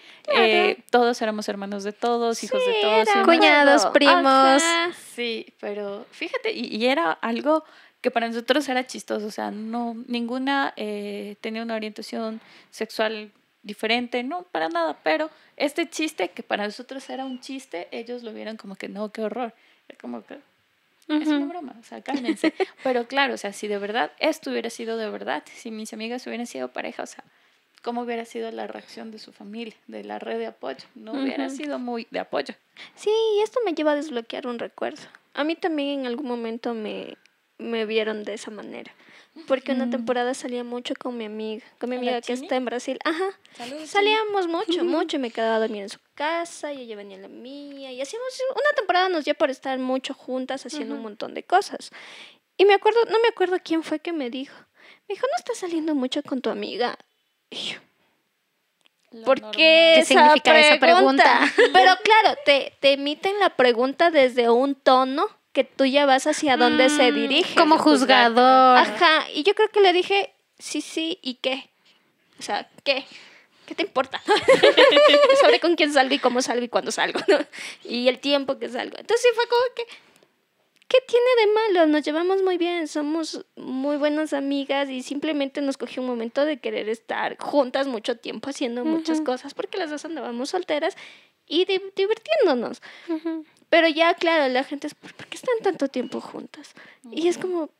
Speaker 2: todos éramos hermanos de todos, hijos de todos.
Speaker 8: era
Speaker 2: y
Speaker 8: un
Speaker 2: demás.
Speaker 3: Cuñados,
Speaker 8: juego.
Speaker 3: primos.
Speaker 8: Ajá.
Speaker 2: Sí, pero fíjate, y era algo que para nosotros era chistoso, o sea, no, ninguna tenía una orientación sexual diferente, no, para nada, pero este chiste que para nosotros era un chiste, ellos lo vieron como que no, qué horror, era como que es una broma, o sea, cálmense, pero claro, o sea, si de verdad esto hubiera sido de verdad, si mis amigas hubieran sido pareja, o sea, ¿cómo hubiera sido la reacción de su familia, de la red de apoyo? No hubiera sido muy de apoyo.
Speaker 8: Sí, y esto me lleva a desbloquear un recuerdo. A mí también en algún momento me vieron de esa manera. Porque una temporada salía mucho con mi amiga
Speaker 2: ¿La
Speaker 8: que
Speaker 2: Chini?
Speaker 8: está en Brasil. Ajá.
Speaker 2: Saludos,
Speaker 8: Salíamos mucho y me quedaba a dormir en su casa y ella venía a la mía y hacíamos una temporada nos dio por estar mucho juntas haciendo un montón de cosas. Y no me acuerdo quién fue que me dijo, ¿no estás saliendo mucho con tu amiga? Y yo, ¿por qué
Speaker 3: ¿Qué
Speaker 8: esa
Speaker 3: significa esa pregunta?
Speaker 8: Pero claro, te emiten la pregunta desde un tono que tú ya vas hacia dónde se dirige.
Speaker 3: Como juzgador.
Speaker 8: Ajá, y yo creo que le dije, sí, ¿y qué? O sea, ¿qué? ¿Qué te importa? Sobre con quién salgo y cómo salgo y cuándo salgo, ¿no? Y el tiempo que salgo. Entonces sí fue como que, ¿qué tiene de malo? Nos llevamos muy bien, somos muy buenas amigas y simplemente nos cogió un momento de querer estar juntas mucho tiempo haciendo muchas cosas porque las dos andábamos solteras y divirtiéndonos. Pero ya, claro, la gente es, ¿por qué están tanto tiempo juntas? Y es como,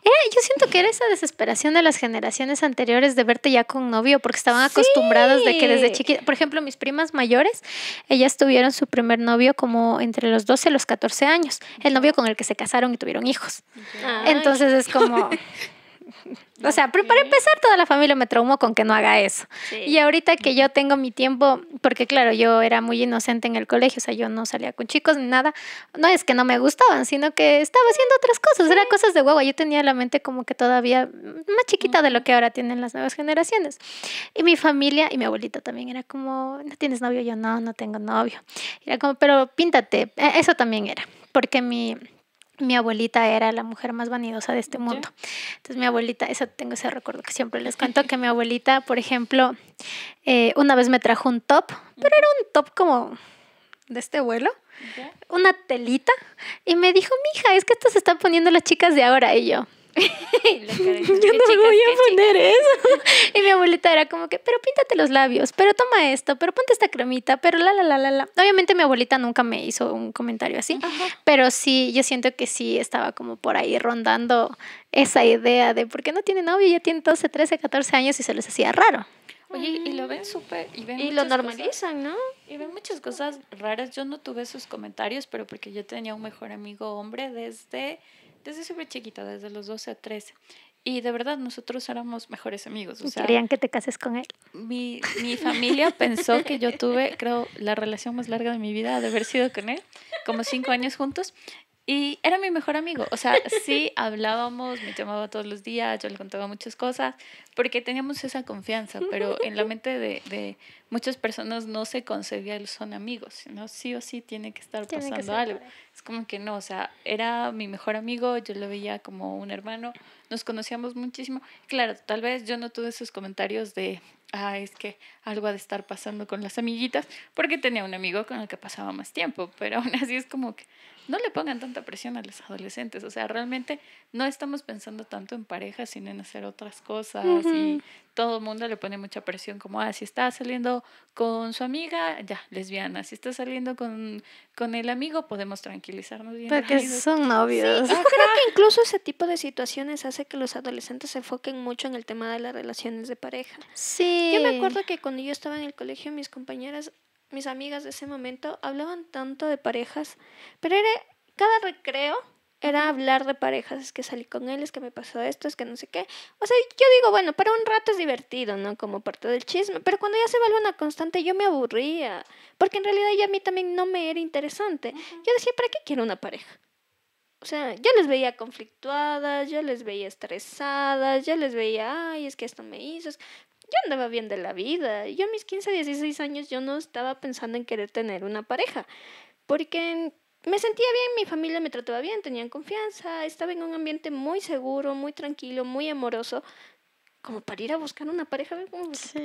Speaker 3: Yo siento que era esa desesperación de las generaciones anteriores de verte ya con novio, porque estaban acostumbradas de que desde chiquita, por ejemplo, mis primas mayores, ellas tuvieron su primer novio como entre los 12 y los 14 años, el novio con el que se casaron y tuvieron hijos.
Speaker 8: ay,
Speaker 3: Entonces es como... O sea, para empezar, toda la familia me traumó con que no haga eso.
Speaker 8: sí.
Speaker 3: Y ahorita que yo tengo mi tiempo, porque claro, yo era muy inocente en el colegio, o sea, yo no salía con chicos ni nada. No es que no me gustaban, sino que estaba haciendo otras cosas, eran cosas de guagua. Yo tenía la mente como que todavía más chiquita de lo que ahora tienen las nuevas generaciones. Y mi familia y mi abuelita también era como, ¿no tienes novio? Yo no tengo novio. Era como, pero píntate. Eso también era, porque mi abuelita era la mujer más vanidosa de este mundo. Entonces mi abuelita, tengo ese recuerdo que siempre les cuento, que mi abuelita, por ejemplo, una vez me trajo un top, pero era un top como de este vuelo, una telita, y me dijo, mija, es que esto se están poniendo las chicas de ahora. Y yo, yo no voy a poner eso. Y mi abuelita era como que, pero píntate los labios, pero toma esto, pero ponte esta cremita, pero la. Obviamente mi abuelita nunca me hizo un comentario así, pero sí, yo siento que sí estaba como por ahí rondando esa idea de por qué no tiene novio, ya tiene 12, 13, 14 años y se les hacía raro.
Speaker 2: Oye, y lo ven súper... Y
Speaker 8: lo normalizan, ¿no?
Speaker 2: Y ven muchas cosas raras. Yo no tuve esos comentarios, pero porque yo tenía un mejor amigo hombre desde súper chiquita, desde los 12 a 13. Y de verdad, nosotros éramos mejores amigos. O sea,
Speaker 3: Querían que te cases con él.
Speaker 2: mi familia pensó que yo tuve, creo, la relación más larga de mi vida de haber sido con él, como 5 años juntos. Y era mi mejor amigo, o sea, sí hablábamos, me llamaba todos los días, yo le contaba muchas cosas, porque teníamos esa confianza, pero en la mente de muchas personas no se concebía el son amigos, sino sí o sí tiene que estar pasando algo. Es como que no, o sea, era mi mejor amigo, yo lo veía como un hermano, nos conocíamos muchísimo. Claro, tal vez yo no tuve esos comentarios de, es que algo ha de estar pasando con las amiguitas, porque tenía un amigo con el que pasaba más tiempo, pero aún así es como que no le pongan tanta presión a los adolescentes, o sea, realmente no estamos pensando tanto en pareja, sino en hacer otras cosas y todo el mundo le pone mucha presión como, si está saliendo con su amiga, ya, lesbiana, si está saliendo con el amigo, podemos tranquilizarnos bien.
Speaker 3: Porque
Speaker 2: rápido.
Speaker 3: son novios.
Speaker 8: Sí, yo creo que incluso ese tipo de situaciones hace que los adolescentes se enfoquen mucho en el tema de las relaciones de pareja.
Speaker 3: Sí.
Speaker 8: Yo me acuerdo que cuando yo estaba en el colegio, mis compañeras, mis amigas de ese momento, hablaban tanto de parejas, pero cada recreo era hablar de parejas, es que salí con él, es que me pasó esto, es que no sé qué. O sea, yo digo, bueno, para un rato es divertido, ¿no? Como parte del chisme, pero cuando ya se vuelve una constante yo me aburría, porque en realidad ya a mí también no me era interesante. Yo decía, ¿para qué quiero una pareja? O sea, yo les veía conflictuadas, yo les veía estresadas, yo les veía, es que esto me hizo. Yo andaba bien de la vida. Yo a mis 15, 16 años yo no estaba pensando en querer tener una pareja. Porque me sentía bien, mi familia me trataba bien, tenían confianza, estaba en un ambiente muy seguro, muy tranquilo, muy amoroso, como para ir a buscar una pareja,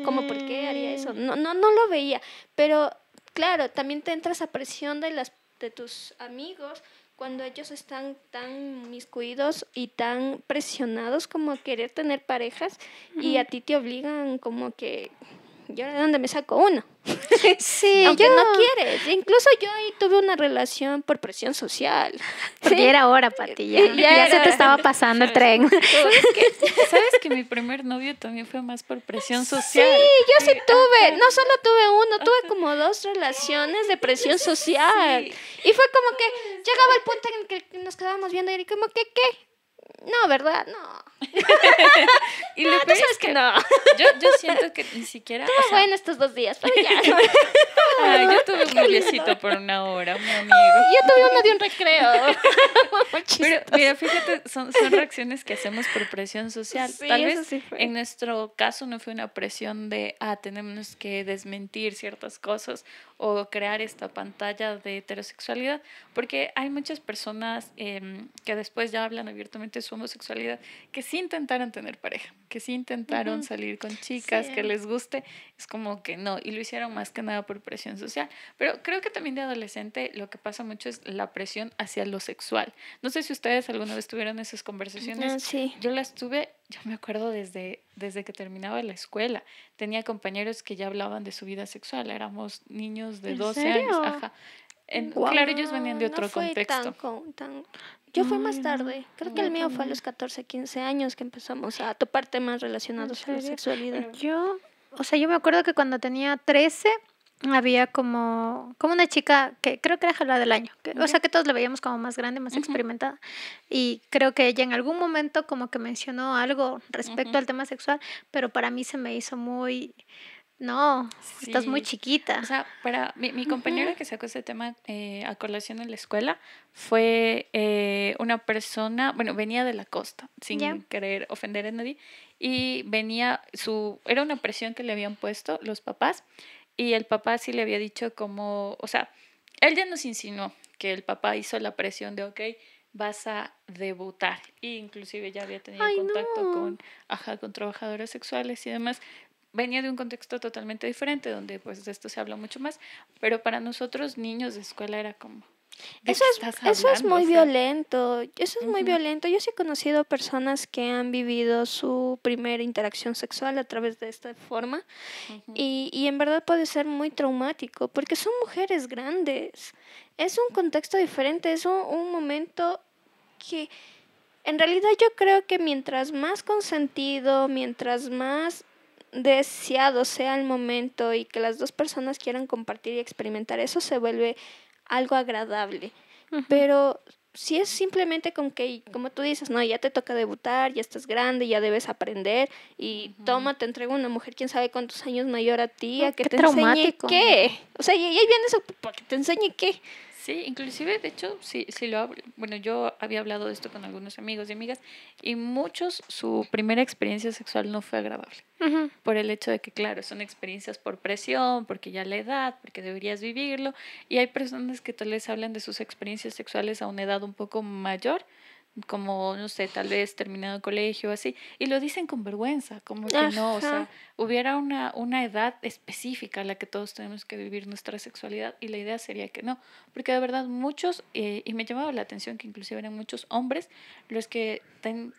Speaker 8: como por qué haría eso, no lo veía, pero claro, también te entra esa presión de tus amigos cuando ellos están tan miscuidos y tan presionados como a querer tener parejas y a ti te obligan como que, ¿y ahora de dónde me saco uno?
Speaker 3: Sí,
Speaker 8: Aunque no quieres. Incluso yo ahí tuve una relación por presión social.
Speaker 3: Porque
Speaker 8: ¿sí?
Speaker 3: era hora para ti, ya
Speaker 8: Ya
Speaker 3: se
Speaker 8: era.
Speaker 3: te estaba pasando el tren.
Speaker 2: ¿Sabes que mi primer novio también fue más por presión social?
Speaker 8: Sí, yo sí tuve, no solo tuve uno, tuve como 2 relaciones de presión social. Y fue como que llegaba el punto en el que nos quedábamos viendo y era como que, ¿qué? No, ¿verdad? No.
Speaker 2: Y lo
Speaker 8: Tú
Speaker 2: peor
Speaker 8: sabes
Speaker 2: es
Speaker 8: que no.
Speaker 2: yo siento que ni siquiera...
Speaker 8: Estuvo bueno estos 2 días, pero ya.
Speaker 2: Ay, yo tuve un noviecito por 1 hora, un amigo.
Speaker 8: Yo tuve uno de un recreo.
Speaker 2: Pero mira, fíjate, son reacciones que hacemos por presión social.
Speaker 8: Sí,
Speaker 2: Tal
Speaker 8: eso
Speaker 2: vez
Speaker 8: sí fue.
Speaker 2: en nuestro caso no fue una presión de, tenemos que desmentir ciertas cosas o crear esta pantalla de heterosexualidad, porque hay muchas personas que después ya hablan abiertamente de su homosexualidad, que sí intentaron tener pareja, que sí intentaron salir con chicas, que les guste, es como que no, y lo hicieron más que nada por presión social. Pero creo que también de adolescente lo que pasa mucho es la presión hacia lo sexual. No sé si ustedes alguna vez tuvieron esas conversaciones.
Speaker 8: Sí.
Speaker 2: Yo las tuve, yo me acuerdo desde que terminaba la escuela. Tenía compañeros que ya hablaban de su vida sexual. Éramos niños de
Speaker 3: ¿En
Speaker 2: 12
Speaker 3: serio?
Speaker 2: años. Ajá. Claro, ellos venían de otro
Speaker 8: no fue
Speaker 2: contexto.
Speaker 8: Yo fui más tarde. Creo que el mío fue a los 14, 15 años que empezamos a topar temas relacionados a la sexualidad.
Speaker 3: Yo me acuerdo que cuando tenía 13 había como una chica que creo que era jalada del año, o sea que todos la veíamos como más grande, más experimentada, y creo que ella en algún momento como que mencionó algo respecto al tema sexual, pero para mí se me hizo muy, no, estás muy chiquita.
Speaker 2: O sea, para mi compañera que sacó ese tema a colación en la escuela fue una persona, bueno, venía de la costa, sin querer ofender a nadie, y era una presión que le habían puesto los papás, y el papá sí le había dicho como, o sea, él ya nos insinuó que el papá hizo la presión de, ok, vas a debutar, y inclusive ya había tenido contacto con trabajadoras sexuales y demás. Venía de un contexto totalmente diferente, donde pues de esto se habla mucho más, pero para nosotros niños de escuela era como...
Speaker 8: Eso es muy violento, eso es muy violento. Yo sí he conocido personas que han vivido su primera interacción sexual a través de esta forma y en verdad puede ser muy traumático porque son mujeres grandes. Es un contexto diferente, es un momento que en realidad yo creo que mientras más consentido, mientras más deseado sea el momento y que las 2 personas quieran compartir y experimentar, eso se vuelve algo agradable. Pero si es simplemente con que, como tú dices, no, ya te toca debutar, ya estás grande, ya debes aprender y toma, te entrego una mujer quién sabe cuántos años mayor a ti, a que te enseñe qué. O sea, y ahí viene eso, para que te enseñe qué.
Speaker 2: Sí, inclusive, de hecho, sí lo hablo. Bueno, yo había hablado de esto con algunos amigos y amigas y muchos, su primera experiencia sexual no fue agradable. Por el hecho de que, claro, son experiencias por presión, porque ya la edad, porque deberías vivirlo. Y hay personas que tal vez hablan de sus experiencias sexuales a una edad un poco mayor, como, no sé, tal vez terminado colegio o así, y lo dicen con vergüenza, como que no, o sea, hubiera una edad específica a la que todos tenemos que vivir nuestra sexualidad, y la idea sería que no, porque de verdad muchos, y me llamaba la atención que inclusive eran muchos hombres los que,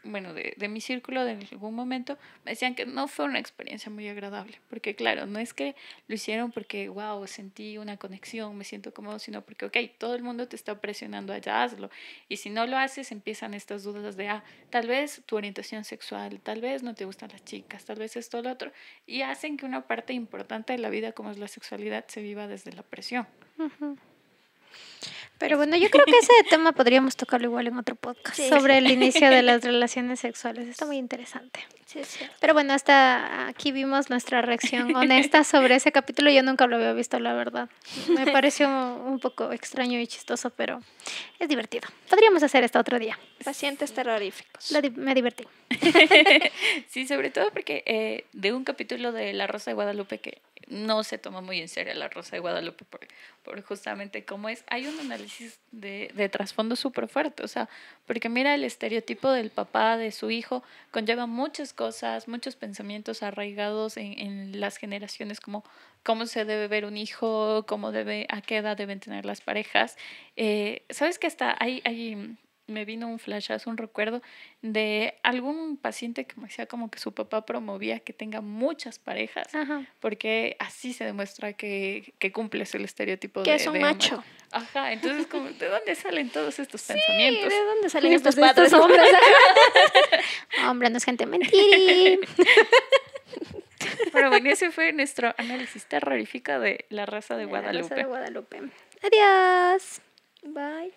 Speaker 2: bueno, de mi círculo de algún momento, me decían que no fue una experiencia muy agradable, porque claro, no es que lo hicieron porque, wow, sentí una conexión, me siento cómodo, sino porque, ok, todo el mundo te está presionando allá, hazlo, y si no lo haces, empiezan estas dudas de, tal vez tu orientación sexual, tal vez no te gustan las chicas, tal vez esto o lo otro, y hacen que una parte importante de la vida como es la sexualidad se viva desde la presión.
Speaker 3: Pero bueno, yo creo que ese tema podríamos tocarlo igual en otro podcast sobre el inicio de las relaciones sexuales. Está muy interesante.
Speaker 8: Sí, es cierto.
Speaker 3: Pero bueno, hasta aquí vimos nuestra reacción honesta sobre ese capítulo. Yo nunca lo había visto, la verdad. Me pareció un poco extraño y chistoso, pero es divertido. Podríamos hacer esto otro día.
Speaker 8: Pacientes terroríficos.
Speaker 3: Me divertí.
Speaker 2: Sí, sobre todo porque de un capítulo de La Rosa de Guadalupe que no se toma muy en serio La Rosa de Guadalupe por justamente cómo es, hay un análisis de trasfondo súper fuerte, o sea, porque mira, el estereotipo del papá, de su hijo, conlleva muchas cosas, muchos pensamientos arraigados en las generaciones, como cómo se debe ver un hijo, a qué edad deben tener las parejas. ¿Sabes que hasta hay me vino un flashazo, un recuerdo de algún paciente que me decía como que su papá promovía que tenga muchas parejas,
Speaker 3: Ajá.
Speaker 2: porque así se demuestra que cumples el estereotipo
Speaker 8: Que
Speaker 2: de
Speaker 8: es un
Speaker 2: de
Speaker 8: macho.
Speaker 2: hombre. Ajá, entonces como, ¿de dónde salen todos estos pensamientos?
Speaker 8: ¿De dónde salen
Speaker 3: Sí,
Speaker 8: estos
Speaker 3: pues,
Speaker 8: padres?
Speaker 3: estos hombres. Hombre, no es gente mentiri.
Speaker 2: Pero bueno, ese fue nuestro análisis terrorífico de La Rosa de
Speaker 3: La Rosa
Speaker 2: Guadalupe.
Speaker 3: de Guadalupe. Adiós.
Speaker 8: Bye.